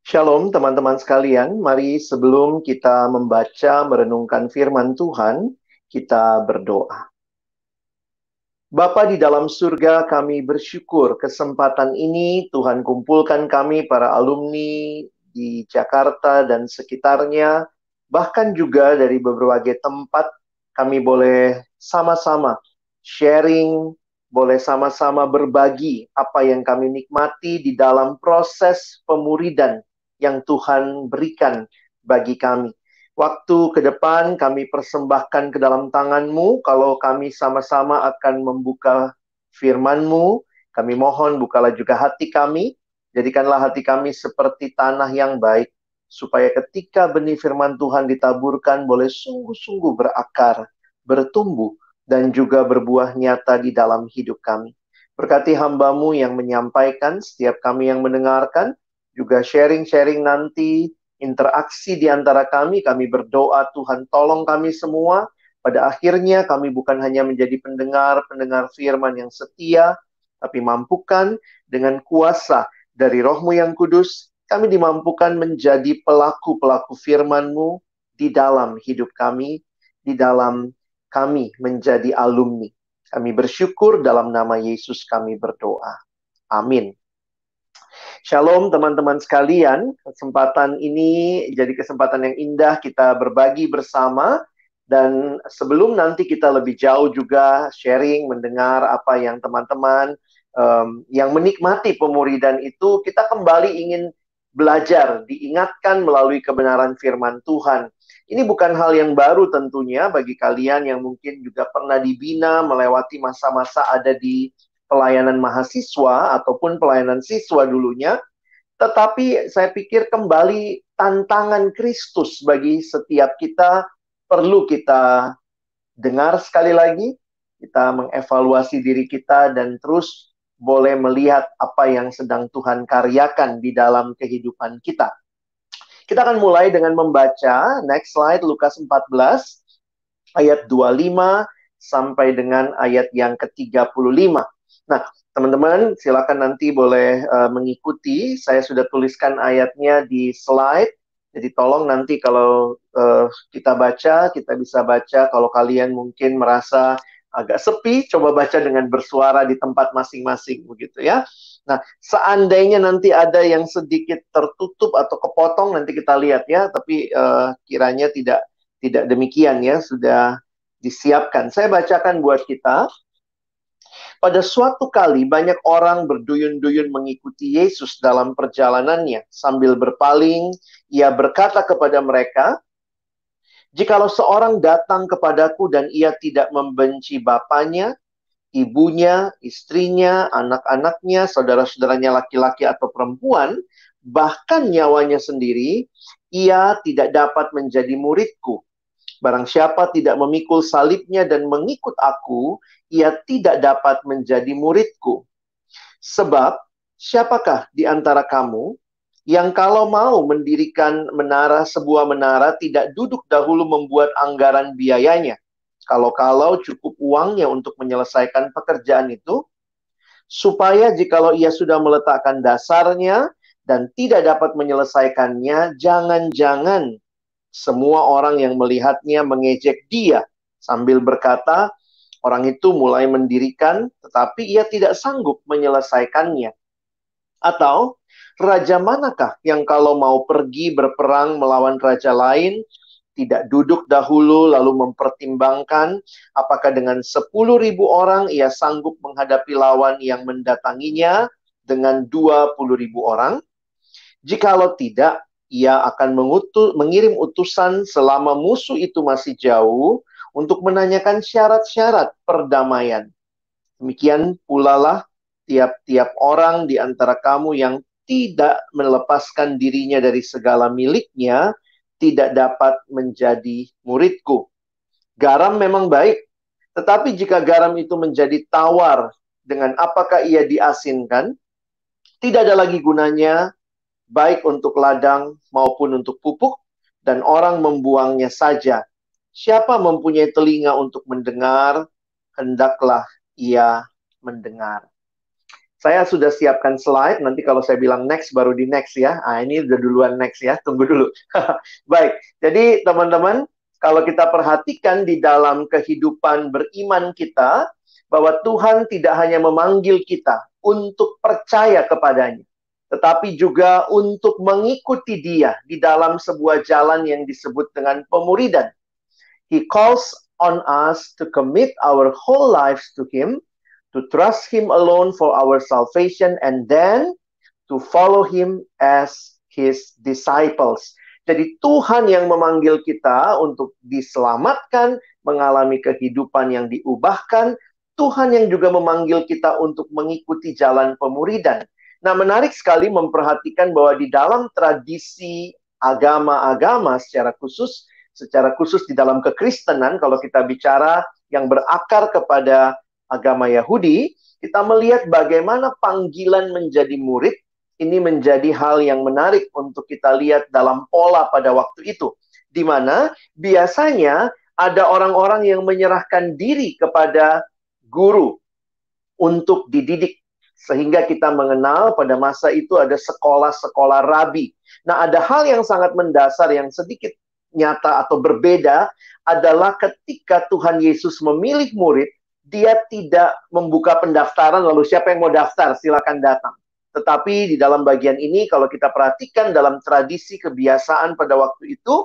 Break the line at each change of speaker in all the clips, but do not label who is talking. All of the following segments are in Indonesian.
Shalom teman-teman sekalian, mari sebelum kita membaca merenungkan firman Tuhan, kita berdoa. Bapa di dalam surga, kami bersyukur kesempatan ini Tuhan kumpulkan kami para alumni di Jakarta dan sekitarnya, bahkan juga dari berbagai tempat kami boleh sama-sama sharing, boleh sama-sama berbagi apa yang kami nikmati di dalam proses pemuridan yang Tuhan berikan bagi kami. Waktu ke depan kami persembahkan ke dalam tangan-Mu, kalau kami sama-sama akan membuka firman-Mu, kami mohon bukalah juga hati kami, jadikanlah hati kami seperti tanah yang baik, supaya ketika benih firman Tuhan ditaburkan boleh sungguh-sungguh berakar, bertumbuh, dan juga berbuah nyata di dalam hidup kami. Berkati hamba-Mu yang menyampaikan, setiap kami yang mendengarkan, juga sharing-sharing nanti, interaksi di antara kami berdoa Tuhan tolong kami semua. Pada akhirnya kami bukan hanya menjadi pendengar firman yang setia, tapi mampukan dengan kuasa dari Roh-Mu yang kudus, kami dimampukan menjadi pelaku-pelaku firman-Mu di dalam hidup kami, di dalam kami menjadi alumni. Kami bersyukur dalam nama Yesus kami berdoa. Amin. Shalom teman-teman sekalian, kesempatan ini jadi kesempatan yang indah kita berbagi bersama. Dan sebelum nanti kita lebih jauh juga sharing, mendengar apa yang teman-teman yang menikmati pemuridan itu, kita kembali ingin belajar, diingatkan melalui kebenaran firman Tuhan. Ini bukan hal yang baru tentunya bagi kalian yang mungkin juga pernah dibina, melewati masa-masa ada di pelayanan mahasiswa ataupun pelayanan siswa dulunya. Tetapi saya pikir kembali tantangan Kristus bagi setiap kita perlu kita dengar sekali lagi, kita mengevaluasi diri kita dan terus boleh melihat apa yang sedang Tuhan karyakan di dalam kehidupan kita. Kita akan mulai dengan membaca, next slide, Lukas 14, ayat 25 sampai dengan ayat yang ke-35. Nah, teman-teman, silakan nanti boleh mengikuti. Saya sudah tuliskan ayatnya di slide. Jadi tolong nanti kalau kita baca, kita bisa baca. Kalau kalian mungkin merasa agak sepi, coba baca dengan bersuara di tempat masing-masing, begitu ya. Nah, seandainya nanti ada yang sedikit tertutup atau kepotong, nanti kita lihat ya. Tapi kiranya tidak demikian ya, sudah disiapkan. Saya bacakan buat kita. Pada suatu kali banyak orang berduyun-duyun mengikuti Yesus dalam perjalanannya. Sambil berpaling, ia berkata kepada mereka, "Jikalau seorang datang kepadaku dan ia tidak membenci bapaknya, ibunya, istrinya, anak-anaknya, saudara-saudaranya laki-laki atau perempuan, bahkan nyawanya sendiri, ia tidak dapat menjadi muridku. Barang siapa tidak memikul salibnya dan mengikut aku, ia tidak dapat menjadi muridku. Sebab, siapakah di antara kamu yang kalau mau mendirikan sebuah menara, tidak duduk dahulu membuat anggaran biayanya? Kalau-kalau cukup uangnya untuk menyelesaikan pekerjaan itu, supaya jikalau ia sudah meletakkan dasarnya dan tidak dapat menyelesaikannya, jangan-jangan semua orang yang melihatnya mengejek dia sambil berkata, orang itu mulai mendirikan tetapi ia tidak sanggup menyelesaikannya. Atau, raja manakah yang kalau mau pergi berperang melawan raja lain, tidak duduk dahulu lalu mempertimbangkan apakah dengan 10.000 orang ia sanggup menghadapi lawan yang mendatanginya dengan 20.000 orang? Jikalau tidak, ia akan mengirim utusan selama musuh itu masih jauh untuk menanyakan syarat-syarat perdamaian. Demikian pula lah tiap-tiap orang di antara kamu yang tidak melepaskan dirinya dari segala miliknya, tidak dapat menjadi muridku. Garam memang baik, tetapi jika garam itu menjadi tawar, dengan apakah ia diasinkan? Tidak ada lagi gunanya, baik untuk ladang maupun untuk pupuk, dan orang membuangnya saja. Siapa mempunyai telinga untuk mendengar, hendaklah ia mendengar. Saya sudah siapkan slide, nanti kalau saya bilang next, baru di next ya. Ini udah duluan next ya, tunggu dulu. Baik, jadi teman-teman, kalau kita perhatikan di dalam kehidupan beriman kita, bahwa Tuhan tidak hanya memanggil kita untuk percaya kepadanya, tetapi juga untuk mengikuti Dia di dalam sebuah jalan yang disebut dengan pemuridan. He calls on us to commit our whole lives to Him, to trust Him alone for our salvation, and then to follow Him as His disciples. Jadi Tuhan yang memanggil kita untuk diselamatkan, mengalami kehidupan yang diubahkan. Tuhan yang juga memanggil kita untuk mengikuti jalan pemuridan. Nah, menarik sekali memperhatikan bahwa di dalam tradisi agama-agama secara khusus di dalam kekristenan, kalau kita bicara yang berakar kepada agama Yahudi, kita melihat bagaimana panggilan menjadi murid ini menjadi hal yang menarik untuk kita lihat dalam pola pada waktu itu, di mana biasanya ada orang-orang yang menyerahkan diri kepada guru untuk dididik, sehingga kita mengenal pada masa itu ada sekolah-sekolah rabi. Nah, ada hal yang sangat mendasar yang sedikit nyata atau berbeda adalah ketika Tuhan Yesus memilih murid, Dia tidak membuka pendaftaran lalu siapa yang mau daftar silakan datang. Tetapi di dalam bagian ini kalau kita perhatikan dalam tradisi kebiasaan pada waktu itu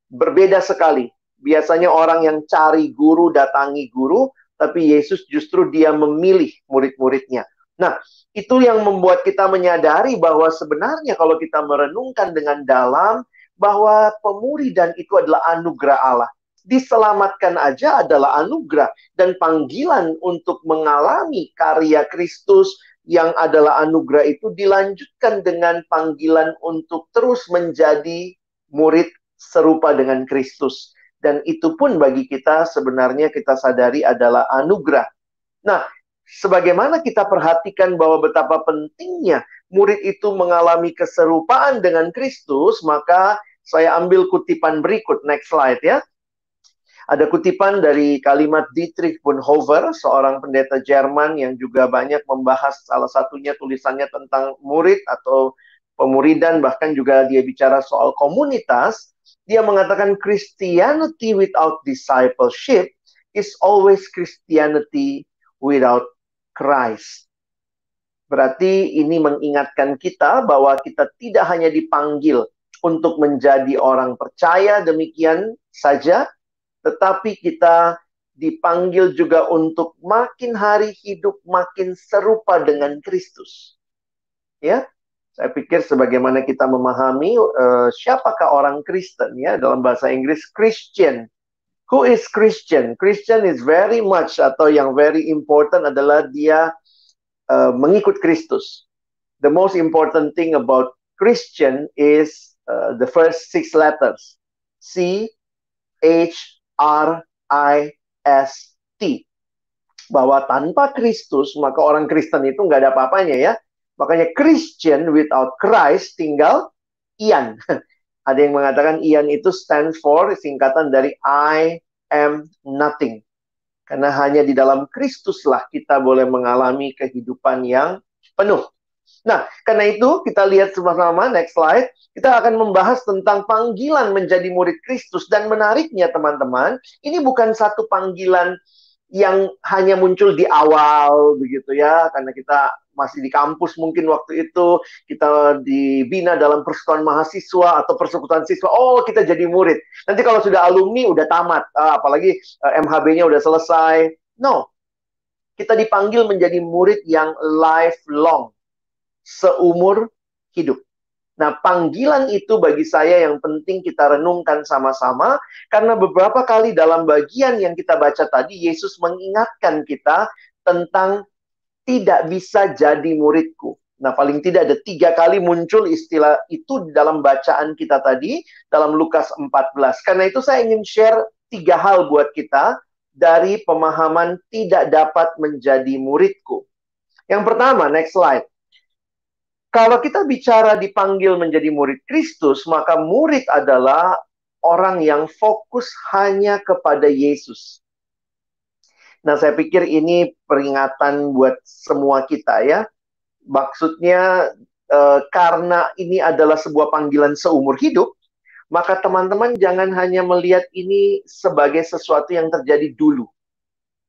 berbeda sekali. Biasanya orang yang cari guru datangi guru, tapi Yesus justru Dia memilih murid-muridnya. Nah, itu yang membuat kita menyadari bahwa sebenarnya kalau kita merenungkan dengan dalam, bahwa pemuridan itu adalah anugerah Allah. Diselamatkan aja adalah anugerah. Dan panggilan untuk mengalami karya Kristus yang adalah anugerah itu dilanjutkan dengan panggilan untuk terus menjadi murid serupa dengan Kristus. Dan itu pun bagi kita sebenarnya kita sadari adalah anugerah. Nah, sebagaimana kita perhatikan bahwa betapa pentingnya murid itu mengalami keserupaan dengan Kristus, maka saya ambil kutipan berikut, next slide ya. Ada kutipan dari kalimat Dietrich Bonhoeffer, seorang pendeta Jerman yang juga banyak membahas salah satunya tulisannya tentang murid atau pemuridan, bahkan juga dia bicara soal komunitas. Dia mengatakan Christianity without discipleship is always Christianity without Christ. Berarti ini mengingatkan kita bahwa kita tidak hanya dipanggil untuk menjadi orang percaya demikian saja, tetapi kita dipanggil juga untuk makin hari hidup makin serupa dengan Kristus. Ya, saya pikir sebagaimana kita memahami siapakah orang Kristen ya, dalam bahasa Inggris Christian. Who is Christian? Christian is very much, atau yang very important adalah dia mengikut Kristus. The most important thing about Christian is the first 6 letters. C, H, R, I, S, T. Bahwa tanpa Kristus, maka orang Kristen itu nggak ada apa-apanya ya. Makanya Christian without Christ tinggal Ian. Ada yang mengatakan Ian itu stand for singkatan dari I am nothing. Karena hanya di dalam Kristuslah kita boleh mengalami kehidupan yang penuh. Nah, karena itu kita lihat sama-sama, next slide. Kita akan membahas tentang panggilan menjadi murid Kristus. Dan menariknya teman-teman, ini bukan satu panggilan yang hanya muncul di awal begitu ya, karena kita masih di kampus mungkin waktu itu, kita dibina dalam persekutuan mahasiswa atau persekutuan siswa, oh kita jadi murid. Nanti kalau sudah alumni udah tamat, apalagi MHB-nya udah selesai. No, kita dipanggil menjadi murid yang lifelong, seumur hidup. Nah, panggilan itu bagi saya yang penting kita renungkan sama-sama, karena beberapa kali dalam bagian yang kita baca tadi, Yesus mengingatkan kita tentang tidak bisa jadi muridku. Nah, paling tidak ada 3 kali muncul istilah itu di dalam bacaan kita tadi, dalam Lukas 14. Karena itu saya ingin share 3 hal buat kita dari pemahaman tidak dapat menjadi muridku. Yang pertama, next slide. Kalau kita bicara dipanggil menjadi murid Kristus, maka murid adalah orang yang fokus hanya kepada Yesus. Nah, saya pikir ini peringatan buat semua kita ya. Maksudnya karena ini adalah sebuah panggilan seumur hidup, maka teman-teman jangan hanya melihat ini sebagai sesuatu yang terjadi dulu.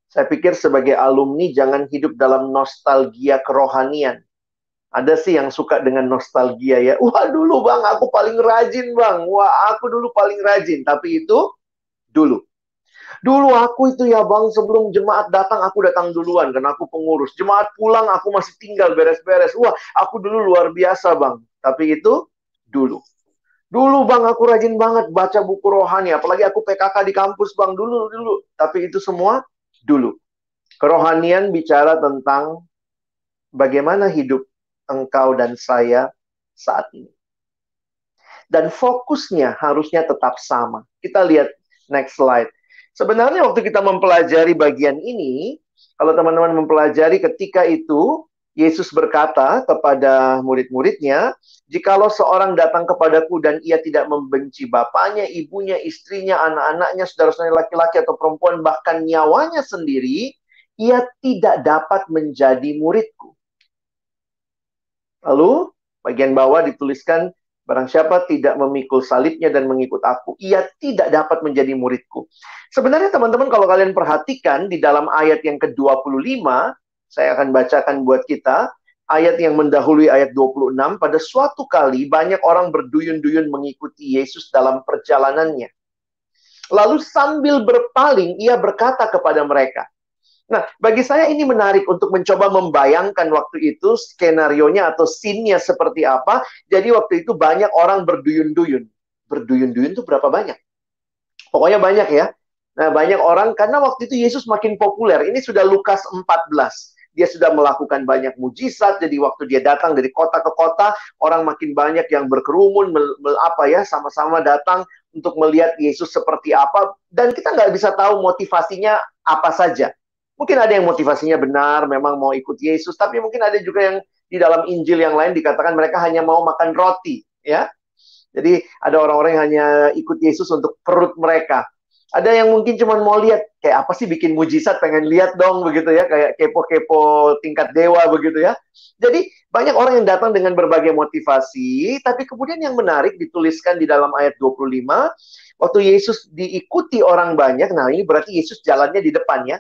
Saya pikir sebagai alumni jangan hidup dalam nostalgia kerohanian. Ada sih yang suka dengan nostalgia ya. Wah dulu bang, aku paling rajin bang. Wah aku dulu paling rajin. Tapi itu dulu. Dulu aku itu ya bang, sebelum jemaat datang, aku datang duluan. Karena aku pengurus. Jemaat pulang, aku masih tinggal beres-beres. Wah, aku dulu luar biasa bang. Tapi itu dulu. Dulu bang, aku rajin banget baca buku rohani. Apalagi aku PKK di kampus bang. Dulu. Tapi itu semua dulu. Kerohanian bicara tentang bagaimana hidup engkau dan saya saat ini. Dan fokusnya harusnya tetap sama. Kita lihat next slide. Sebenarnya waktu kita mempelajari bagian ini, kalau teman-teman mempelajari ketika itu, Yesus berkata kepada murid-muridnya, "Jikalau seorang datang kepadaku dan ia tidak membenci bapaknya, ibunya, istrinya, anak-anaknya, saudara-saudara laki-laki atau perempuan, bahkan nyawanya sendiri, ia tidak dapat menjadi muridku." Lalu, bagian bawah dituliskan, "Barang siapa tidak memikul salibnya dan mengikut aku, ia tidak dapat menjadi muridku." Sebenarnya teman-teman kalau kalian perhatikan di dalam ayat yang ke-25, saya akan bacakan buat kita, ayat yang mendahului ayat 26, pada suatu kali banyak orang berduyun-duyun mengikuti Yesus dalam perjalanannya. Lalu sambil berpaling, ia berkata kepada mereka. Nah, bagi saya ini menarik untuk mencoba membayangkan waktu itu skenarionya atau scene-nya seperti apa. Jadi waktu itu banyak orang berduyun-duyun. Berduyun-duyun itu berapa banyak? Pokoknya banyak ya. Nah, banyak orang karena waktu itu Yesus makin populer. Ini sudah Lukas 14. Dia sudah melakukan banyak mujizat. Jadi waktu dia datang dari kota ke kota, orang makin banyak yang berkerumun, sama-sama datang untuk melihat Yesus seperti apa. Dan kita nggak bisa tahu motivasinya apa saja. Mungkin ada yang motivasinya benar, memang mau ikut Yesus. Tapi mungkin ada juga yang di dalam Injil yang lain dikatakan mereka hanya mau makan roti. Ya, jadi ada orang-orang yang hanya ikut Yesus untuk perut mereka. Ada yang mungkin cuma mau lihat, kayak apa sih bikin mujizat, pengen lihat dong begitu ya. Kayak kepo-kepo tingkat dewa begitu ya. Jadi banyak orang yang datang dengan berbagai motivasi. Tapi kemudian yang menarik dituliskan di dalam ayat 25. Waktu Yesus diikuti orang banyak. Nah ini berarti Yesus jalannya di depan ya.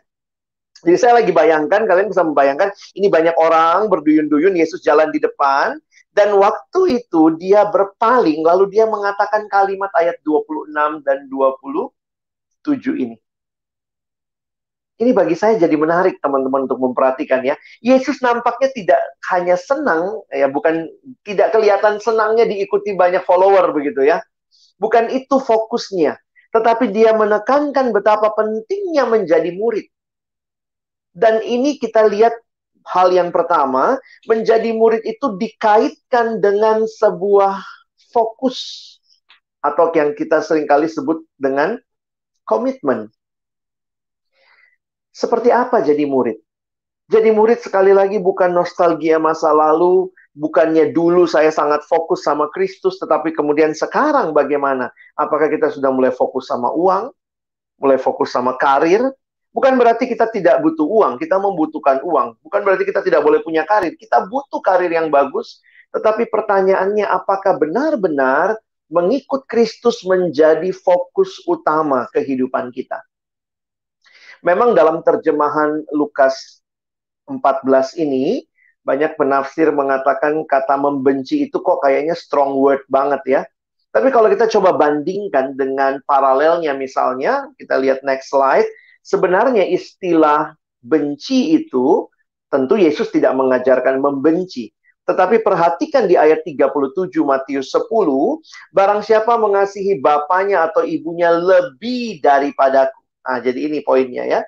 Jadi saya lagi bayangkan, kalian bisa membayangkan, ini banyak orang berduyun-duyun, Yesus jalan di depan, dan waktu itu dia berpaling, lalu dia mengatakan kalimat ayat 26 dan 27 ini. Ini bagi saya jadi menarik teman-teman untuk memperhatikan ya. Yesus nampaknya tidak hanya senang, ya bukan tidak kelihatan senangnya diikuti banyak follower begitu ya. Bukan itu fokusnya, tetapi dia menekankan betapa pentingnya menjadi murid. Dan ini kita lihat hal yang pertama, menjadi murid itu dikaitkan dengan sebuah fokus. Atau yang kita seringkali sebut dengan komitmen. Seperti apa jadi murid? Jadi murid sekali lagi bukan nostalgia masa lalu, bukannya dulu saya sangat fokus sama Kristus, tetapi kemudian sekarang bagaimana? Apakah kita sudah mulai fokus sama uang? Mulai fokus sama karir? Bukan berarti kita tidak butuh uang, kita membutuhkan uang. Bukan berarti kita tidak boleh punya karir, kita butuh karir yang bagus. Tetapi pertanyaannya, apakah benar-benar mengikut Kristus menjadi fokus utama kehidupan kita? Memang dalam terjemahan Lukas 14 ini, banyak penafsir mengatakan kata membenci itu kok kayaknya strong word banget ya. Tapi kalau kita coba bandingkan dengan paralelnya misalnya, kita lihat next slide, sebenarnya istilah benci itu, tentu Yesus tidak mengajarkan membenci. Tetapi perhatikan di ayat 37 Matius 10, barang siapa mengasihi bapaknya atau ibunya lebih daripadaku. Nah, jadi ini poinnya ya.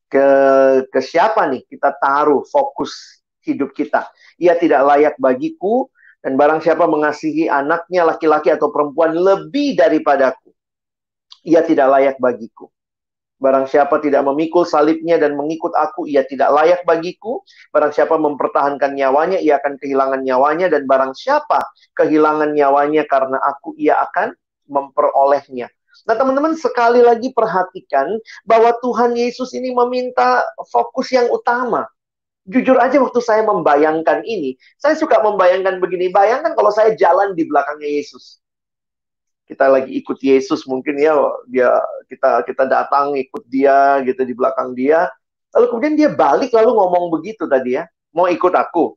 Ke siapa nih kita taruh fokus hidup kita? Ia tidak layak bagiku, dan barang siapa mengasihi anaknya laki-laki atau perempuan lebih daripadaku, ia tidak layak bagiku. Barang siapa tidak memikul salibnya dan mengikut aku, ia tidak layak bagiku. Barang siapa mempertahankan nyawanya, ia akan kehilangan nyawanya. Dan barang siapa kehilangan nyawanya karena aku, ia akan memperolehnya. Nah teman-teman sekali lagi perhatikan bahwa Tuhan Yesus ini meminta fokus yang utama. Jujur aja waktu saya membayangkan ini, saya suka membayangkan begini. Bayangkan kalau saya jalan di belakangnya Yesus. Kita lagi ikut Yesus mungkin ya, kita datang ikut dia gitu di belakang dia. Lalu kemudian dia balik lalu ngomong begitu tadi ya. Mau ikut aku?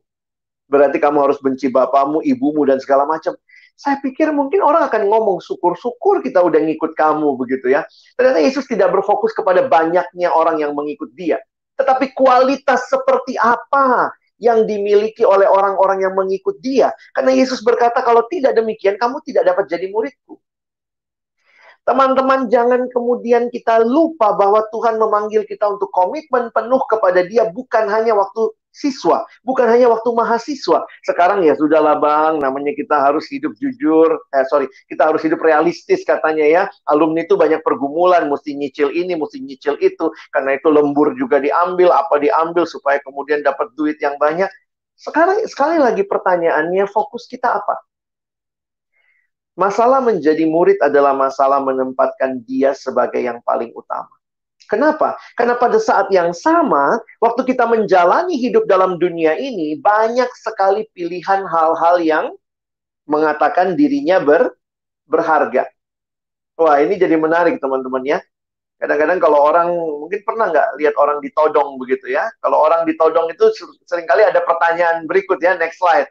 Berarti kamu harus benci bapamu, ibumu, dan segala macam. Saya pikir mungkin orang akan ngomong, syukur-syukur kita udah ngikut kamu, begitu ya. Ternyata Yesus tidak berfokus kepada banyaknya orang yang mengikut dia. Tetapi kualitas seperti apa yang dimiliki oleh orang-orang yang mengikut dia. Karena Yesus berkata, kalau tidak demikian, kamu tidak dapat jadi muridku. Teman-teman, jangan kemudian kita lupa bahwa Tuhan memanggil kita untuk komitmen penuh kepada dia, bukan hanya waktu siswa, bukan hanya waktu mahasiswa. Sekarang ya sudahlah bang, namanya kita harus hidup jujur, kita harus hidup realistis katanya ya. Alumni itu banyak pergumulan, mesti nyicil ini, mesti nyicil itu. Karena itu lembur juga diambil, apa diambil supaya kemudian dapat duit yang banyak. Sekarang sekali lagi pertanyaannya, fokus kita apa? Masalah menjadi murid adalah masalah menempatkan dia sebagai yang paling utama. Kenapa? Karena pada saat yang sama, waktu kita menjalani hidup dalam dunia ini, banyak sekali pilihan hal-hal yang mengatakan dirinya berharga. Wah, ini jadi menarik teman-teman ya. Kadang-kadang kalau orang, mungkin pernah nggak lihat orang ditodong begitu ya. Kalau orang ditodong itu seringkali ada pertanyaan berikut ya, next slide.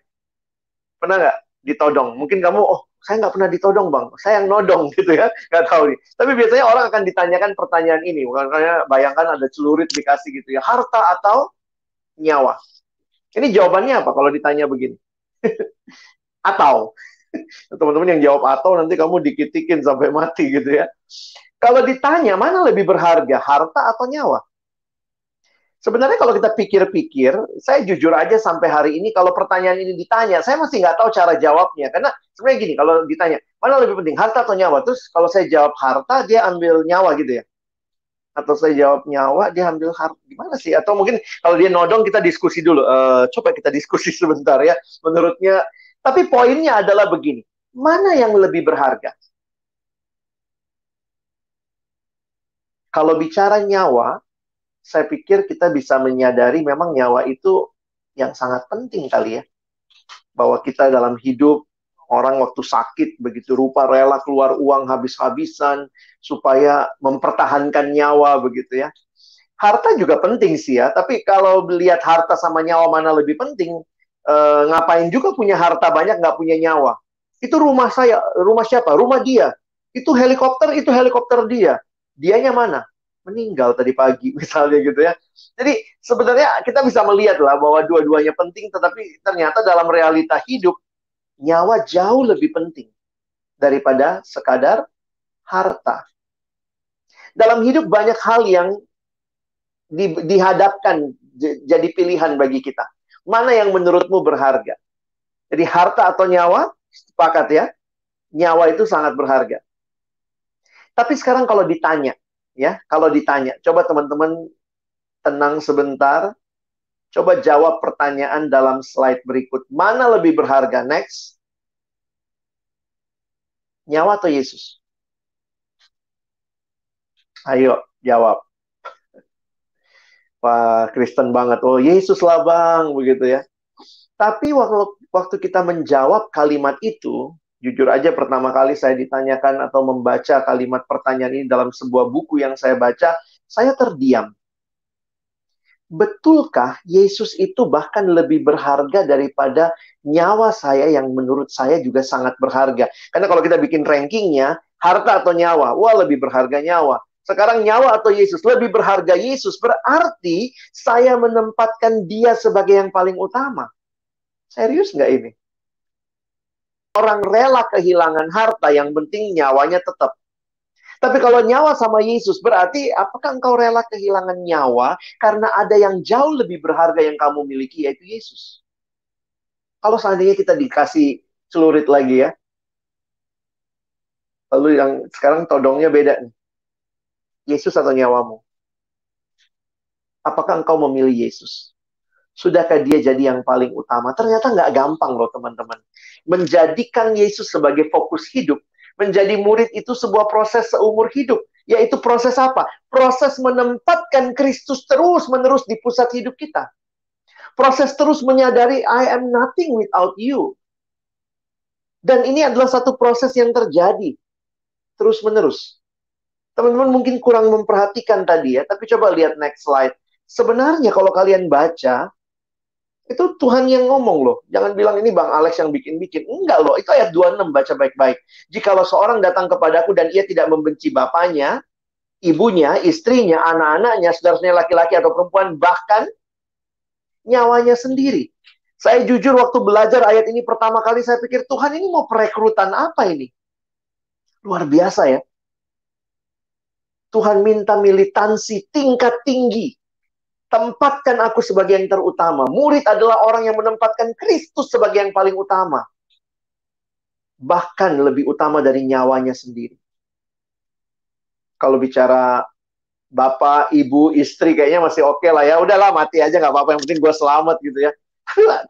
Pernah nggak ditodong? Mungkin kamu, oh saya nggak pernah ditodong bang, saya yang nodong gitu ya, nggak tahu nih. Tapi biasanya orang akan ditanyakan pertanyaan ini, makanya bayangkan ada celurit dikasih gitu ya, harta atau nyawa. Ini jawabannya apa kalau ditanya begini? Atau, teman-teman yang jawab atau nanti kamu dikitikin sampai mati gitu ya. Kalau ditanya mana lebih berharga, harta atau nyawa? Sebenarnya kalau kita pikir-pikir, saya jujur aja sampai hari ini kalau pertanyaan ini ditanya, saya masih nggak tahu cara jawabnya. Karena sebenarnya gini, kalau ditanya, mana lebih penting, harta atau nyawa? Terus kalau saya jawab harta, dia ambil nyawa gitu ya? Atau saya jawab nyawa, dia ambil harta. Gimana sih? Atau mungkin kalau dia nodong, kita diskusi dulu. Coba kita diskusi sebentar ya. Menurutnya, tapi poinnya adalah begini, mana yang lebih berharga? Kalau bicara nyawa, saya pikir kita bisa menyadari memang nyawa itu yang sangat penting kali ya. Bahwa kita dalam hidup, orang waktu sakit begitu rupa rela keluar uang habis-habisan supaya mempertahankan nyawa begitu ya. Harta juga penting sih ya, tapi kalau lihat harta sama nyawa mana lebih penting, ngapain juga punya harta banyak nggak punya nyawa. Itu rumah saya, rumah siapa? Rumah dia. Itu helikopter dia. Dianya mana? Meninggal tadi pagi misalnya gitu ya. Jadi sebenarnya kita bisa melihat lah bahwa dua-duanya penting, tetapi ternyata dalam realita hidup nyawa jauh lebih penting daripada sekadar harta. Dalam hidup banyak hal yang dihadapkan jadi pilihan bagi kita. Mana yang menurutmu berharga? Jadi harta atau nyawa? Sepakat ya. Nyawa itu sangat berharga. Tapi sekarang kalau ditanya, coba teman-teman tenang sebentar. Coba jawab pertanyaan dalam slide berikut. Mana lebih berharga? Next. Nyawa atau Yesus? Ayo, jawab. Wah, Kristen banget. Oh, Yesus lah bang, begitu ya. Tapi waktu kita menjawab kalimat itu, jujur aja pertama kali saya ditanyakan atau membaca kalimat pertanyaan ini dalam sebuah buku yang saya baca, saya terdiam. Betulkah Yesus itu bahkan lebih berharga daripada nyawa saya yang menurut saya juga sangat berharga? Karena kalau kita bikin rankingnya, harta atau nyawa? Wah, lebih berharga nyawa. Sekarang nyawa atau Yesus? Lebih berharga Yesus. Berarti saya menempatkan dia sebagai yang paling utama. Serius nggak ini? Orang rela kehilangan harta, yang penting nyawanya tetap. Tapi kalau nyawa sama Yesus, berarti apakah engkau rela kehilangan nyawa karena ada yang jauh lebih berharga yang kamu miliki, yaitu Yesus? Kalau seandainya kita dikasih celurit lagi ya, lalu yang sekarang todongnya beda nih. Yesus atau nyawamu? Apakah engkau memilih Yesus? Sudahkah dia jadi yang paling utama? Ternyata nggak gampang loh teman-teman. Menjadikan Yesus sebagai fokus hidup, menjadi murid itu sebuah proses seumur hidup. Yaitu proses apa? Proses menempatkan Kristus terus-menerus di pusat hidup kita. Proses terus menyadari, I am nothing without you. Dan ini adalah satu proses yang terjadi terus-menerus. Teman-teman mungkin kurang memperhatikan tadi ya, tapi coba lihat next slide. Sebenarnya kalau kalian baca, itu Tuhan yang ngomong loh. Jangan bilang ini Bang Alex yang bikin-bikin. Enggak loh, itu ayat 26, baca baik-baik. Jikalau seorang datang kepadaku dan ia tidak membenci bapaknya, ibunya, istrinya, anak-anaknya, saudara-saudaranya laki-laki atau perempuan, bahkan nyawanya sendiri. Saya jujur waktu belajar ayat ini pertama kali, saya pikir, Tuhan ini mau perekrutan apa ini? Luar biasa ya. Tuhan minta militansi tingkat tinggi. Tempatkan aku sebagai yang terutama. Murid adalah orang yang menempatkan Kristus sebagai yang paling utama. Bahkan lebih utama dari nyawanya sendiri. Kalau bicara bapak, ibu, istri, kayaknya masih oke lah ya. Udahlah, mati aja, nggak apa-apa. Yang penting gue selamat gitu ya.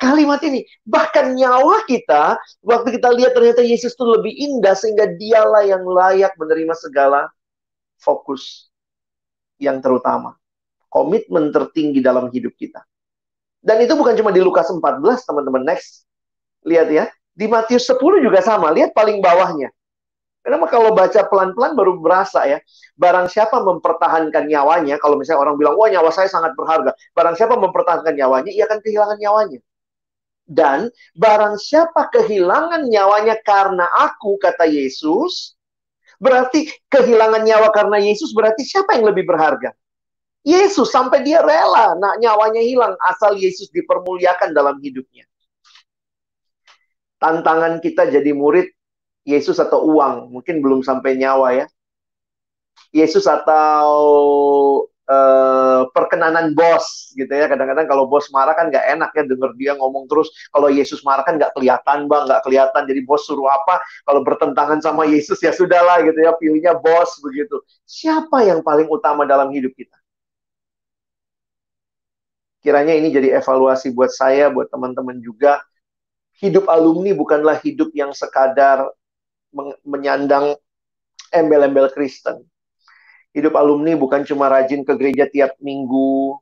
Kalimat ini, bahkan nyawa kita, waktu kita lihat ternyata Yesus itu lebih indah, sehingga dialah yang layak menerima segala fokus yang terutama. Komitmen tertinggi dalam hidup kita. Dan itu bukan cuma di Lukas 14, teman-teman. Next. Lihat ya. Di Matius 10 juga sama. Lihat paling bawahnya. Kenapa kalau baca pelan-pelan baru berasa ya. Barang siapa mempertahankan nyawanya, kalau misalnya orang bilang, wah nyawa saya sangat berharga. Barang siapa mempertahankan nyawanya, ia akan kehilangan nyawanya. Dan barang siapa kehilangan nyawanya karena aku, kata Yesus, berarti kehilangan nyawa karena Yesus, berarti siapa yang lebih berharga? Yesus, sampai dia rela nyawanya hilang asal Yesus dipermuliakan dalam hidupnya. Tantangan kita jadi murid Yesus atau uang, mungkin belum sampai nyawa ya. Yesus atau perkenanan bos gitu ya. Kadang-kadang kalau bos marah kan nggak enak ya denger dia ngomong terus. Kalau Yesus marah kan nggak kelihatan bang, nggak kelihatan. Jadi bos suruh apa, kalau bertentangan sama Yesus ya sudahlah gitu ya, pilihnya bos begitu. Siapa yang paling utama dalam hidup kita? Kiranya ini jadi evaluasi buat saya, buat teman-teman juga. Hidup alumni bukanlah hidup yang sekadar menyandang embel-embel Kristen. Hidup alumni bukan cuma rajin ke gereja tiap minggu,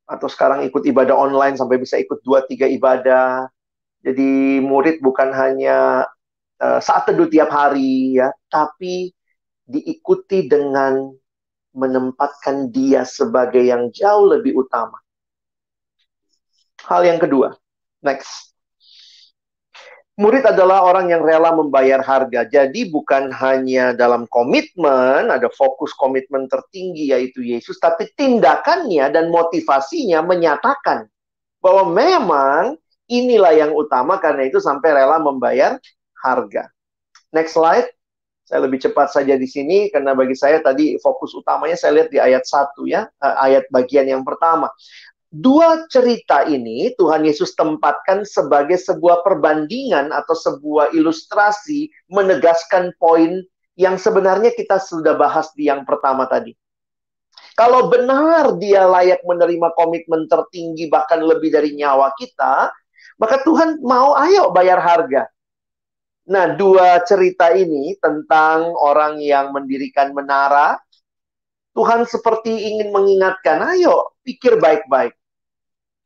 atau sekarang ikut ibadah online sampai bisa ikut 2-3 ibadah. Jadi murid bukan hanya saat teduh tiap hari, ya, tapi diikuti dengan menempatkan dia sebagai yang jauh lebih utama. Hal yang kedua, next. Murid adalah orang yang rela membayar harga. Jadi bukan hanya dalam komitmen, ada fokus komitmen tertinggi yaitu Yesus, tapi tindakannya dan motivasinya menyatakan bahwa memang inilah yang utama, karena itu sampai rela membayar harga. Next slide. Saya lebih cepat saja di sini, karena bagi saya tadi fokus utamanya saya lihat di ayat 1 ya, ayat bagian yang pertama. Dua cerita ini Tuhan Yesus tempatkan sebagai sebuah perbandingan atau sebuah ilustrasi menegaskan poin yang sebenarnya kita sudah bahas di yang pertama tadi. Kalau benar dia layak menerima komitmen tertinggi bahkan lebih dari nyawa kita, maka Tuhan mau ayo bayar harga. Nah, dua cerita ini tentang orang yang mendirikan menara, Tuhan seperti ingin mengingatkan, ayo pikir baik-baik.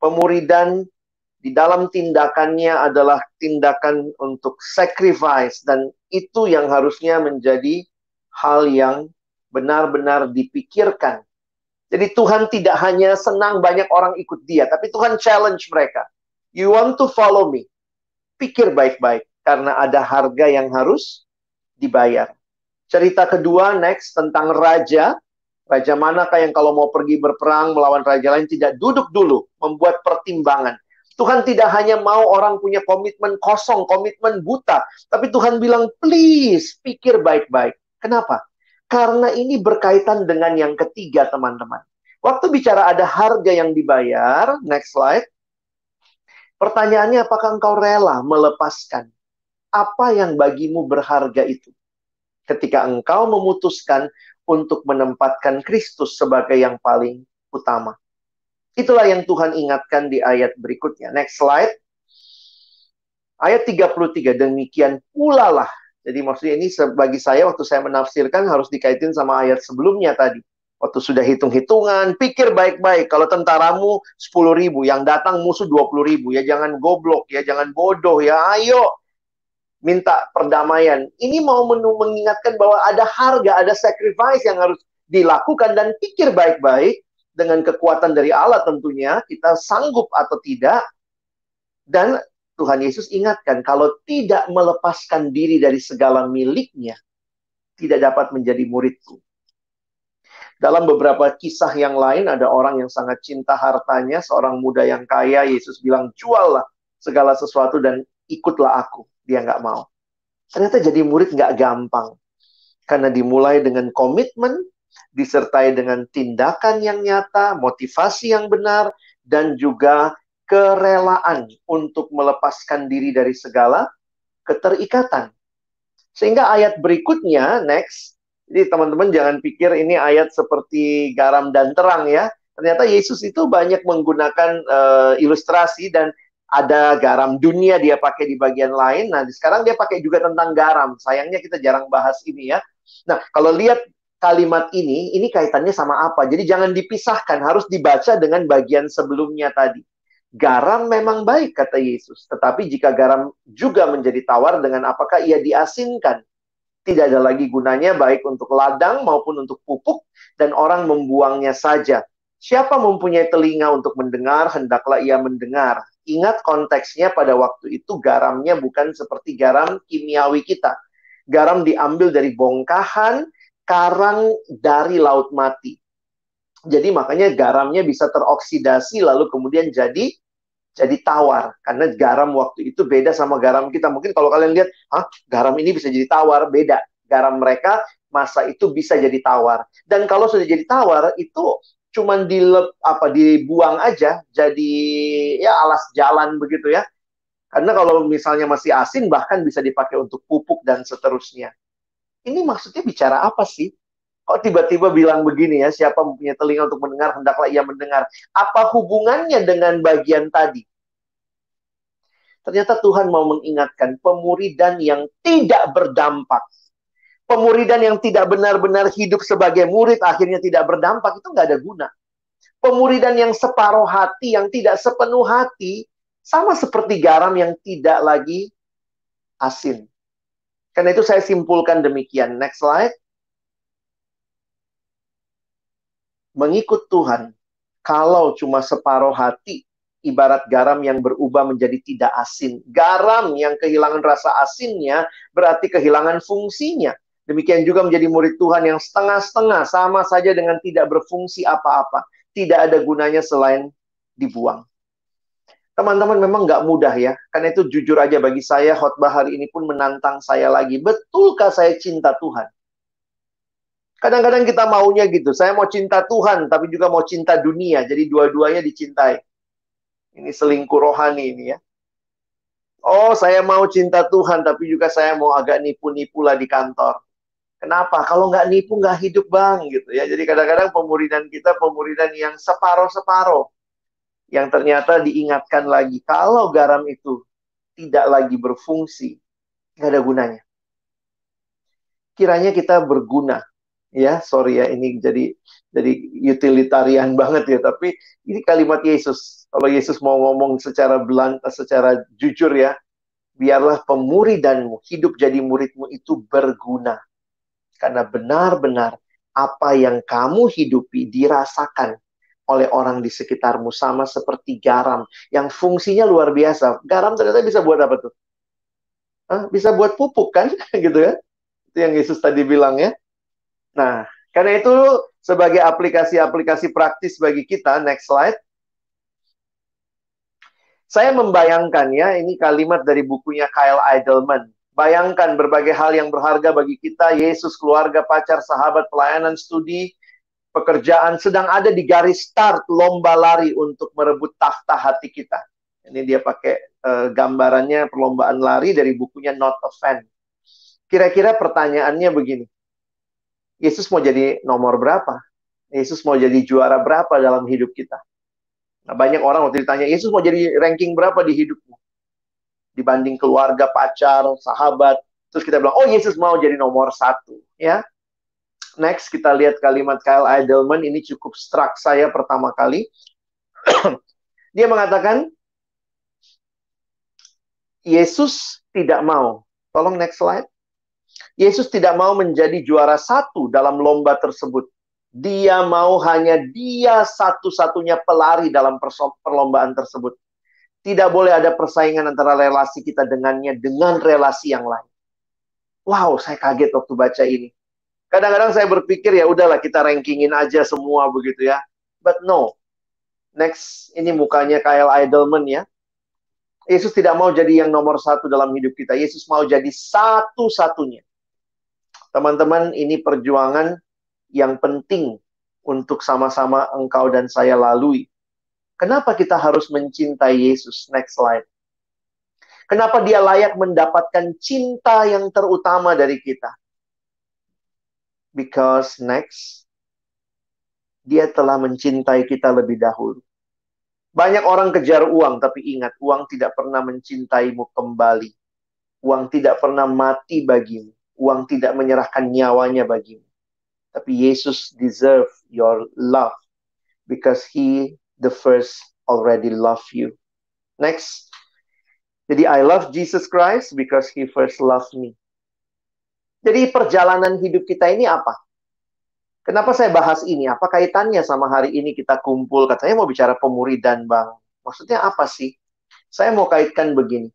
Pemuridan di dalam tindakannya adalah tindakan untuk sacrifice, dan itu yang harusnya menjadi hal yang benar-benar dipikirkan. Jadi Tuhan tidak hanya senang banyak orang ikut dia, tapi Tuhan challenge mereka. You want to follow me? Pikir baik-baik, karena ada harga yang harus dibayar. Cerita kedua, next, tentang raja. Raja manakah yang kalau mau pergi berperang melawan raja lain tidak duduk dulu, membuat pertimbangan. Tuhan tidak hanya mau orang punya komitmen kosong, komitmen buta. Tapi Tuhan bilang, please, pikir baik-baik. Kenapa? Karena ini berkaitan dengan yang ketiga, teman-teman. Waktu bicara ada harga yang dibayar, next slide. Pertanyaannya, apakah engkau rela melepaskan apa yang bagimu berharga itu? Ketika engkau memutuskan untuk menempatkan Kristus sebagai yang paling utama. Itulah yang Tuhan ingatkan di ayat berikutnya. Next slide. Ayat 33, demikian pula lah. Jadi maksudnya ini bagi saya waktu saya menafsirkan harus dikaitin sama ayat sebelumnya tadi. Waktu sudah hitung-hitungan, pikir baik-baik. Kalau tentaramu 10.000, yang datang musuh 20.000. Ya jangan goblok, ya jangan bodoh, ya ayo minta perdamaian. Ini mau mengingatkan bahwa ada harga, ada sacrifice yang harus dilakukan. Dan pikir baik-baik, dengan kekuatan dari Allah tentunya, kita sanggup atau tidak. Dan Tuhan Yesus ingatkan, kalau tidak melepaskan diri dari segala miliknya, tidak dapat menjadi muridku. Dalam beberapa kisah yang lain, ada orang yang sangat cinta hartanya, seorang muda yang kaya, Yesus bilang, juallah segala sesuatu dan ikutlah aku. Dia nggak mau. Ternyata jadi murid nggak gampang. Karena dimulai dengan komitmen, disertai dengan tindakan yang nyata, motivasi yang benar, dan juga kerelaan untuk melepaskan diri dari segala keterikatan. Sehingga ayat berikutnya, next, jadi teman-teman jangan pikir ini ayat seperti garam dan terang ya. Ternyata Yesus itu banyak menggunakan ilustrasi dan ada garam dunia dia pakai di bagian lain. Nah, sekarang dia pakai juga tentang garam. Sayangnya kita jarang bahas ini ya. Nah, kalau lihat kalimat ini kaitannya sama apa? Jadi jangan dipisahkan, harus dibaca dengan bagian sebelumnya tadi. Garam memang baik, kata Yesus. Tetapi jika garam juga menjadi tawar, dengan apakah ia diasinkan? Tidak ada lagi gunanya, baik untuk ladang maupun untuk pupuk, dan orang membuangnya saja. Siapa mempunyai telinga untuk mendengar, hendaklah ia mendengar. Ingat konteksnya pada waktu itu garamnya bukan seperti garam kimiawi kita. Garam diambil dari bongkahan karang dari laut mati. Jadi makanya garamnya bisa teroksidasi lalu kemudian jadi tawar. Karena garam waktu itu beda sama garam kita. Mungkin kalau kalian lihat, garam ini bisa jadi tawar, beda. Garam mereka masa itu bisa jadi tawar. Dan kalau sudah jadi tawar, itu cuman dibuang aja, jadi ya alas jalan begitu ya. Karena kalau misalnya masih asin, bahkan bisa dipakai untuk pupuk dan seterusnya. Ini maksudnya bicara apa sih? Kok tiba-tiba bilang begini ya, siapa mempunyai telinga untuk mendengar, hendaklah ia mendengar. Apa hubungannya dengan bagian tadi? Ternyata Tuhan mau mengingatkan pemuridan yang tidak berdampak. Pemuridan yang tidak benar-benar hidup sebagai murid akhirnya tidak berdampak, itu nggak ada guna. Pemuridan yang separuh hati, yang tidak sepenuh hati, sama seperti garam yang tidak lagi asin. Karena itu saya simpulkan demikian. Next slide. Mengikut Tuhan, kalau cuma separuh hati, ibarat garam yang berubah menjadi tidak asin. Garam yang kehilangan rasa asinnya berarti kehilangan fungsinya. Demikian juga menjadi murid Tuhan yang setengah-setengah, sama saja dengan tidak berfungsi apa-apa. Tidak ada gunanya selain dibuang. Teman-teman memang nggak mudah ya. Karena itu jujur aja bagi saya, khotbah hari ini pun menantang saya lagi. Betulkah saya cinta Tuhan? Kadang-kadang kita maunya gitu. Saya mau cinta Tuhan, tapi juga mau cinta dunia. Jadi dua-duanya dicintai. Ini selingkuh rohani ini ya. Oh, saya mau cinta Tuhan, tapi juga saya mau agak nipu-nipu lah di kantor. Kenapa? Kalau nggak nipu, nggak hidup bang. Gitu ya. Jadi kadang-kadang pemuridan kita, pemuridan yang separoh-separoh. Yang ternyata diingatkan lagi. Kalau garam itu tidak lagi berfungsi, nggak ada gunanya. Kiranya kita berguna. Ya, sorry ya, ini jadi utilitarian banget ya. Tapi ini kalimat Yesus. Kalau Yesus mau ngomong secara secara jujur ya, biarlah pemuridanmu, hidup jadi muridmu itu berguna. Karena benar-benar apa yang kamu hidupi dirasakan oleh orang di sekitarmu, sama seperti garam yang fungsinya luar biasa. Garam ternyata bisa buat apa tuh? Bisa buat pupuk kan? Gitu ya. Itu yang Yesus tadi bilang ya. Nah, karena itu sebagai aplikasi-aplikasi praktis bagi kita, next slide. Saya membayangkan ya, ini kalimat dari bukunya Kyle Idleman. Bayangkan berbagai hal yang berharga bagi kita, Yesus, keluarga, pacar, sahabat, pelayanan, studi, pekerjaan, sedang ada di garis start lomba lari untuk merebut takhta hati kita. Ini dia pakai gambarannya perlombaan lari dari bukunya Not a Fan. Kira-kira pertanyaannya begini. Yesus mau jadi nomor berapa? Yesus mau jadi juara berapa dalam hidup kita? Nah, banyak orang waktu ditanya, Yesus mau jadi ranking berapa di hidupmu? Dibanding keluarga, pacar, sahabat. Terus kita bilang, oh Yesus mau jadi nomor 1. Ya. Next, kita lihat kalimat Kyle Idleman. Ini cukup struck saya pertama kali. Dia mengatakan, Yesus tidak mau. Tolong next slide. Yesus tidak mau menjadi juara satu dalam lomba tersebut. Dia mau hanya dia satu-satunya pelari dalam perlombaan tersebut. Tidak boleh ada persaingan antara relasi kita dengannya dengan relasi yang lain. Wow, saya kaget waktu baca ini. Kadang-kadang saya berpikir, ya udahlah kita rankingin aja semua begitu ya. But no. Next, ini mukanya Kyle Idleman ya. Yesus tidak mau jadi yang nomor satu dalam hidup kita. Yesus mau jadi satu-satunya. Teman-teman, ini perjuangan yang penting untuk sama-sama engkau dan saya lalui. Kenapa kita harus mencintai Yesus? Next slide. Kenapa dia layak mendapatkan cinta yang terutama dari kita? Because next, dia telah mencintai kita lebih dahulu. Banyak orang kejar uang, tapi ingat, uang tidak pernah mencintaimu kembali. Uang tidak pernah mati bagimu. Uang tidak menyerahkan nyawanya bagimu. Tapi Yesus deserve your love. Because He, the first, already love you. Next. Jadi, I love Jesus Christ because He first loved me. Jadi, perjalanan hidup kita ini apa? Kenapa saya bahas ini? Apa kaitannya sama hari ini kita kumpul? Katanya mau bicara pemuridan, Bang. Maksudnya apa sih? Saya mau kaitkan begini.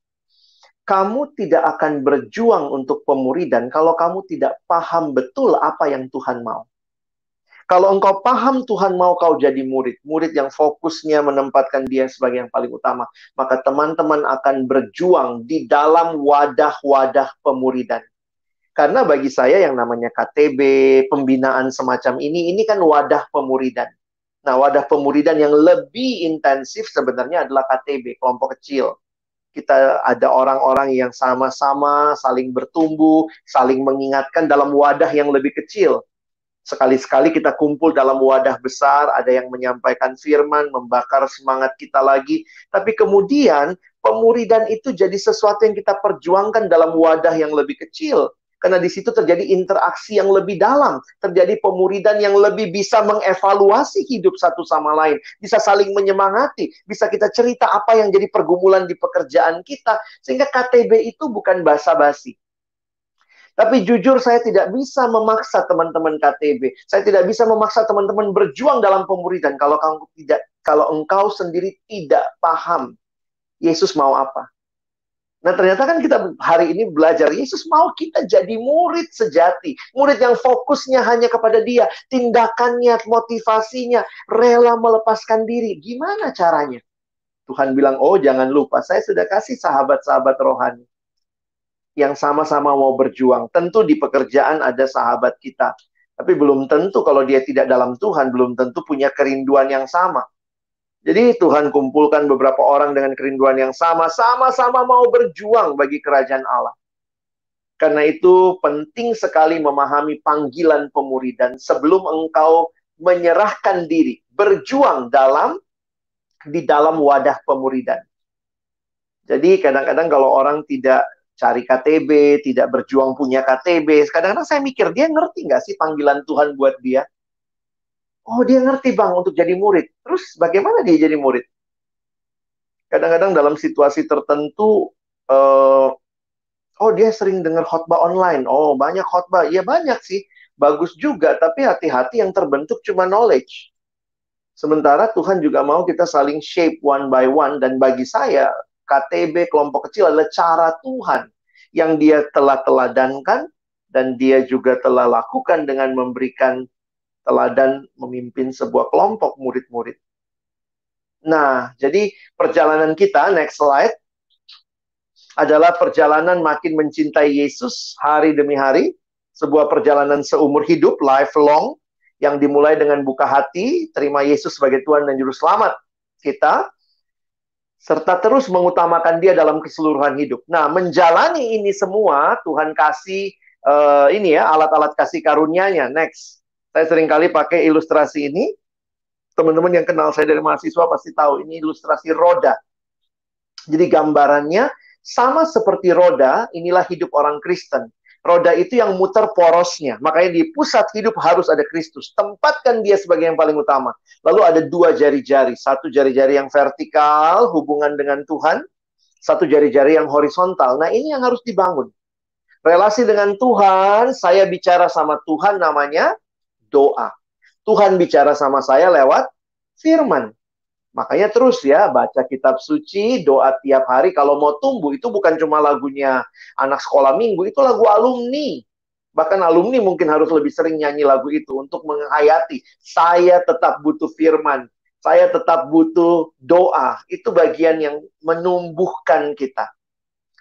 Kamu tidak akan berjuang untuk pemuridan kalau kamu tidak paham betul apa yang Tuhan mau. Kalau engkau paham Tuhan mau kau jadi murid, murid yang fokusnya menempatkan dia sebagai yang paling utama, maka teman-teman akan berjuang di dalam wadah-wadah pemuridan. Karena bagi saya yang namanya KTB, pembinaan semacam ini kan wadah pemuridan. Nah, wadah pemuridan yang lebih intensif sebenarnya adalah KTB, kelompok kecil. Kita ada orang-orang yang sama-sama saling bertumbuh, saling mengingatkan dalam wadah yang lebih kecil. Sekali-sekali kita kumpul dalam wadah besar, ada yang menyampaikan firman, membakar semangat kita lagi. Tapi kemudian, pemuridan itu jadi sesuatu yang kita perjuangkan dalam wadah yang lebih kecil. Karena di situ terjadi interaksi yang lebih dalam. Terjadi pemuridan yang lebih bisa mengevaluasi hidup satu sama lain. Bisa saling menyemangati. Bisa kita cerita apa yang jadi pergumulan di pekerjaan kita. Sehingga KTB itu bukan basa-basi. Tapi jujur saya tidak bisa memaksa teman-teman KTB. Saya tidak bisa memaksa teman-teman berjuang dalam pemuridan kalau engkau sendiri tidak paham Yesus mau apa. Nah, ternyata kan kita hari ini belajar Yesus mau kita jadi murid sejati, murid yang fokusnya hanya kepada Dia, tindakannya, motivasinya, rela melepaskan diri. Gimana caranya? Tuhan bilang, "Oh, jangan lupa, saya sudah kasih sahabat-sahabat rohani yang sama-sama mau berjuang." Tentu di pekerjaan ada sahabat kita. Tapi belum tentu kalau dia tidak dalam Tuhan, belum tentu punya kerinduan yang sama. Jadi Tuhan kumpulkan beberapa orang dengan kerinduan yang sama, sama-sama mau berjuang bagi kerajaan Allah. Karena itu penting sekali memahami panggilan pemuridan sebelum engkau menyerahkan diri, berjuang di dalam wadah pemuridan. Jadi kadang-kadang kalau orang tidak cari KTB, tidak berjuang punya KTB. Kadang-kadang saya mikir, dia ngerti nggak sih panggilan Tuhan buat dia? Oh, dia ngerti, Bang, untuk jadi murid. Terus bagaimana dia jadi murid? Kadang-kadang dalam situasi tertentu, oh, dia sering dengar khotbah online. Oh, banyak khotbah. Ya, banyak sih. Bagus juga, tapi hati-hati yang terbentuk cuma knowledge. Sementara Tuhan juga mau kita saling shape one by one. Dan bagi saya, KTB, kelompok kecil adalah cara Tuhan yang dia telah teladankan dan dia juga telah lakukan dengan memberikan teladan memimpin sebuah kelompok murid-murid. Nah, jadi perjalanan kita, next slide, adalah perjalanan makin mencintai Yesus hari demi hari. Sebuah perjalanan seumur hidup, lifelong, yang dimulai dengan buka hati, terima Yesus sebagai Tuhan dan Juru Selamat kita, serta terus mengutamakan Dia dalam keseluruhan hidup. Nah, menjalani ini semua, Tuhan kasih ini ya, alat-alat kasih karunia-Nya. Next. Saya seringkali pakai ilustrasi ini. Teman-teman yang kenal saya dari mahasiswa pasti tahu, ini ilustrasi roda. Jadi gambarannya sama seperti roda, inilah hidup orang Kristen. Roda itu yang muter porosnya. Makanya di pusat hidup harus ada Kristus. Tempatkan dia sebagai yang paling utama. Lalu ada dua jari-jari. Satu jari-jari yang vertikal, hubungan dengan Tuhan. Satu jari-jari yang horizontal. Nah, ini yang harus dibangun. Relasi dengan Tuhan, saya bicara sama Tuhan namanya doa. Tuhan bicara sama saya lewat firman. Makanya terus ya, baca kitab suci, doa tiap hari. Kalau mau tumbuh, itu bukan cuma lagunya anak sekolah minggu, itu lagu alumni. Bahkan alumni mungkin harus lebih sering nyanyi lagu itu untuk menghayati. Saya tetap butuh firman. Saya tetap butuh doa. Itu bagian yang menumbuhkan kita.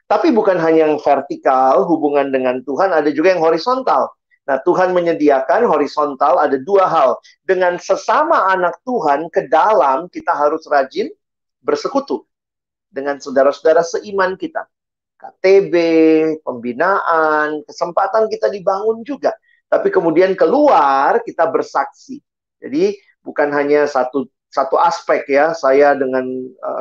Tapi bukan hanya yang vertikal, hubungan dengan Tuhan, ada juga yang horizontal. Nah, Tuhan menyediakan horizontal ada dua hal. Dengan sesama anak Tuhan, ke dalam kita harus rajin bersekutu dengan saudara-saudara seiman kita. KTB, pembinaan, kesempatan kita dibangun juga. Tapi kemudian keluar, kita bersaksi. Jadi, bukan hanya satu aspek ya, saya dengan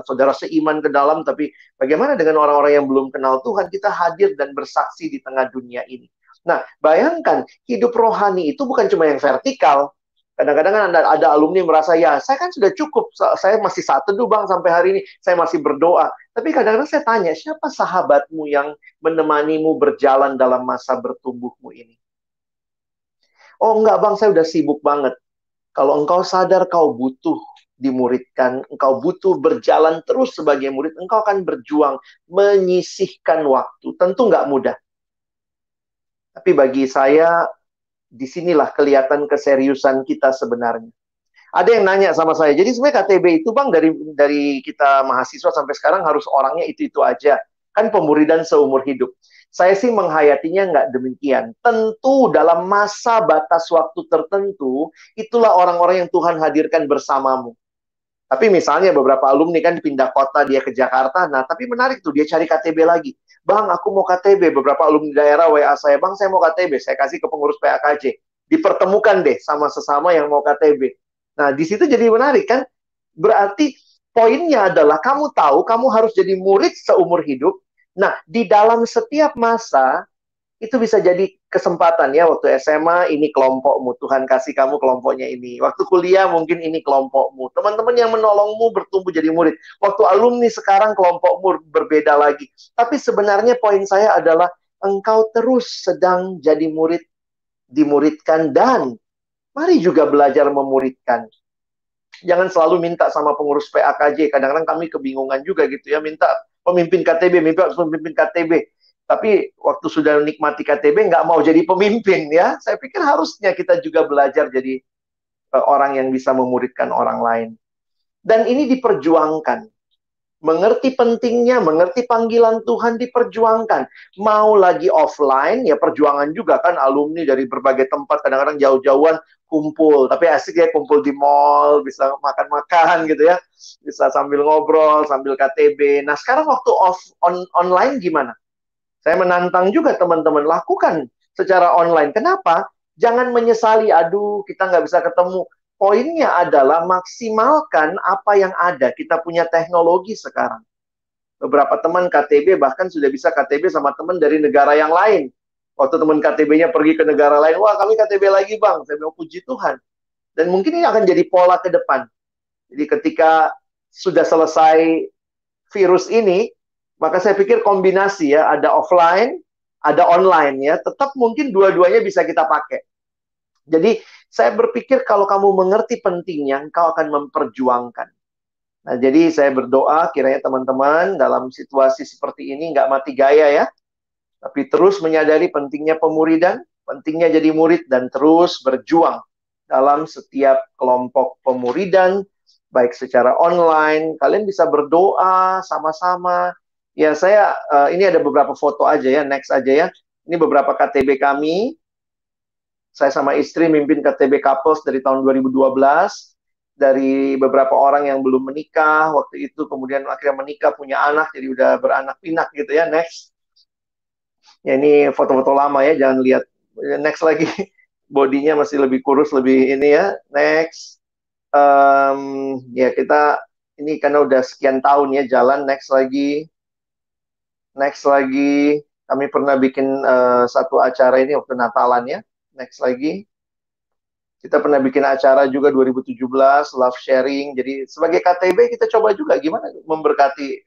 saudara seiman ke dalam, tapi bagaimana dengan orang-orang yang belum kenal Tuhan, kita hadir dan bersaksi di tengah dunia ini. Nah, bayangkan, hidup rohani itu bukan cuma yang vertikal. Kadang-kadang ada alumni merasa, ya saya kan sudah cukup, saya masih saat teduh bang sampai hari ini, saya masih berdoa. Tapi kadang-kadang saya tanya, siapa sahabatmu yang menemanimu berjalan dalam masa bertumbuhmu ini? Oh enggak bang, saya udah sibuk banget. Kalau engkau sadar kau butuh dimuridkan, engkau butuh berjalan terus sebagai murid, engkau akan berjuang menyisihkan waktu. Tentu nggak mudah. Tapi bagi saya, disinilah kelihatan keseriusan kita sebenarnya. Ada yang nanya sama saya, jadi sebenarnya KTB itu bang, dari kita mahasiswa sampai sekarang harus orangnya itu-itu aja. Kan pemuridan seumur hidup. Saya sih menghayatinya nggak demikian. Tentu dalam masa batas waktu tertentu, itulah orang-orang yang Tuhan hadirkan bersamamu. Tapi misalnya beberapa alumni kan pindah kota, dia ke Jakarta. Nah, tapi menarik tuh, dia cari KTB lagi. Bang, aku mau KTB. Beberapa alumni daerah WA saya, bang, saya mau KTB. Saya kasih ke pengurus PAKJ. Dipertemukan deh sama sesama yang mau KTB. Nah, di situ jadi menarik kan? Berarti poinnya adalah kamu tahu, kamu harus jadi murid seumur hidup. Nah, di dalam setiap masa, itu bisa jadi kesempatan ya. Waktu SMA ini kelompokmu, Tuhan kasih kamu kelompoknya ini. Waktu kuliah mungkin ini kelompokmu. Teman-teman yang menolongmu bertumbuh jadi murid. Waktu alumni sekarang kelompokmu berbeda lagi. Tapi sebenarnya poin saya adalah engkau terus sedang jadi murid, dimuridkan, dan mari juga belajar memuridkan. Jangan selalu minta sama pengurus PAKJ. Kadang-kadang kami kebingungan juga gitu ya, minta pemimpin KTB, minta pemimpin KTB. Tapi waktu sudah menikmati KTB, nggak mau jadi pemimpin ya. Saya pikir harusnya kita juga belajar jadi orang yang bisa memuridkan orang lain. Dan ini diperjuangkan. Mengerti pentingnya, mengerti panggilan Tuhan diperjuangkan. Mau lagi offline, ya perjuangan juga kan, alumni dari berbagai tempat, kadang-kadang jauh-jauhan kumpul. Tapi asik ya kumpul di mall, bisa makan-makan gitu ya. Bisa sambil ngobrol, sambil KTB. Nah sekarang waktu online gimana? Saya menantang juga teman-teman, lakukan secara online. Kenapa? Jangan menyesali, aduh kita nggak bisa ketemu. Poinnya adalah maksimalkan apa yang ada. Kita punya teknologi sekarang. Beberapa teman KTB bahkan sudah bisa KTB sama teman dari negara yang lain. Waktu teman KTB-nya pergi ke negara lain, wah kami KTB lagi bang. Saya bilang puji Tuhan. Dan mungkin ini akan jadi pola ke depan. Jadi ketika sudah selesai virus ini, maka saya pikir kombinasi ya, ada offline, ada online ya. Tetap mungkin dua-duanya bisa kita pakai. Jadi saya berpikir kalau kamu mengerti pentingnya, engkau akan memperjuangkan. Nah, jadi saya berdoa kiranya teman-teman dalam situasi seperti ini nggak mati gaya ya. Tapi terus menyadari pentingnya pemuridan, pentingnya jadi murid, dan terus berjuang dalam setiap kelompok pemuridan, baik secara online, kalian bisa berdoa sama-sama. Ya, ini ada beberapa foto aja ya, next aja ya. Ini beberapa KTB kami. Saya sama istri mimpin KTB Couples dari tahun 2012. Dari beberapa orang yang belum menikah, waktu itu kemudian akhirnya menikah, punya anak, jadi udah beranak pinak gitu ya, next. Ya ini foto-foto lama ya, jangan lihat. Next lagi, bodinya masih lebih kurus, lebih ini ya, next. Ya kita, ini karena udah sekian tahun ya jalan, next lagi. Next lagi. Kami pernah bikin satu acara ini waktu Natalan ya. Next lagi. Kita pernah bikin acara juga 2017, love sharing. Jadi sebagai KTB kita coba juga gimana memberkati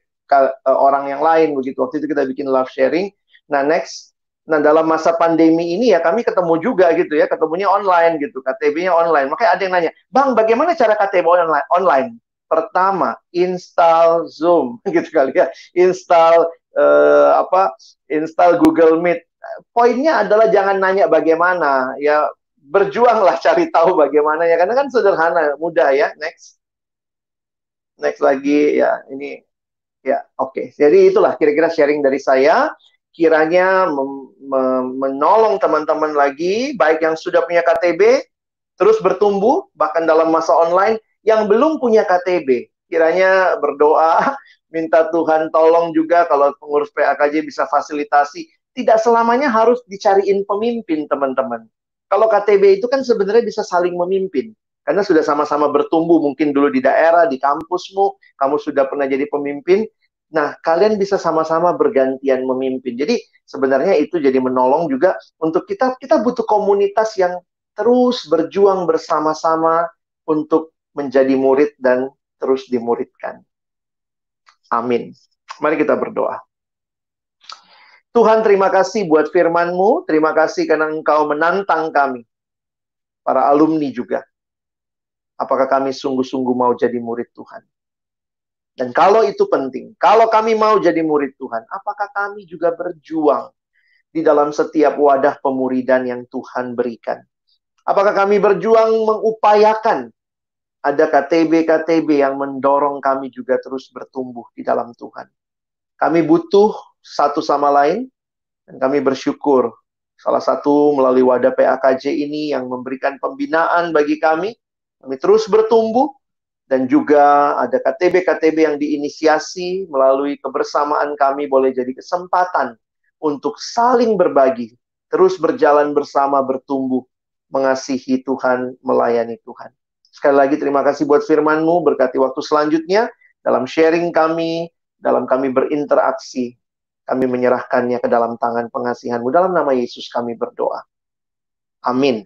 orang yang lain begitu. Waktu itu kita bikin love sharing. Nah, next. Nah, dalam masa pandemi ini ya kami ketemu juga gitu ya. Ketemunya online gitu. KTB-nya online. Makanya ada yang nanya, "Bang, bagaimana cara KTB online?" Pertama, install Zoom gitu kali ya. Install install Google Meet. Poinnya adalah jangan nanya bagaimana ya, berjuanglah cari tahu bagaimana ya, karena kan sederhana, mudah ya. Next lagi ya, ini ya, oke. Jadi itulah kira-kira sharing dari saya, kiranya menolong teman-teman lagi, baik yang sudah punya KTB terus bertumbuh bahkan dalam masa online, yang belum punya KTB kiranya berdoa minta Tuhan tolong juga kalau pengurus PAKJ bisa fasilitasi. Tidak selamanya harus dicariin pemimpin, teman-teman. Kalau KTB itu kan sebenarnya bisa saling memimpin. Karena sudah sama-sama bertumbuh, mungkin dulu di daerah, di kampusmu, kamu sudah pernah jadi pemimpin. Nah, kalian bisa sama-sama bergantian memimpin. Jadi sebenarnya itu jadi menolong juga untuk kita butuh komunitas yang terus berjuang bersama-sama untuk menjadi murid dan terus dimuridkan. Amin. Mari kita berdoa. Tuhan, terima kasih buat firman-Mu. Terima kasih karena Engkau menantang kami. Para alumni juga. Apakah kami sungguh-sungguh mau jadi murid Tuhan? Dan kalau itu penting, kalau kami mau jadi murid Tuhan, apakah kami juga berjuang di dalam setiap wadah pemuridan yang Tuhan berikan? Apakah kami berjuang mengupayakan ada KTB-KTB yang mendorong kami juga terus bertumbuh di dalam Tuhan? Kami butuh satu sama lain, dan kami bersyukur salah satu melalui wadah PAKJ ini yang memberikan pembinaan bagi kami. Kami terus bertumbuh, dan juga ada KTB-KTB yang diinisiasi melalui kebersamaan kami boleh jadi kesempatan untuk saling berbagi, terus berjalan bersama, bertumbuh, mengasihi Tuhan, melayani Tuhan. Sekali lagi terima kasih buat firman-Mu, berkati waktu selanjutnya, dalam sharing kami, dalam kami berinteraksi, kami menyerahkannya ke dalam tangan pengasihan-Mu. Dalam nama Yesus kami berdoa. Amin.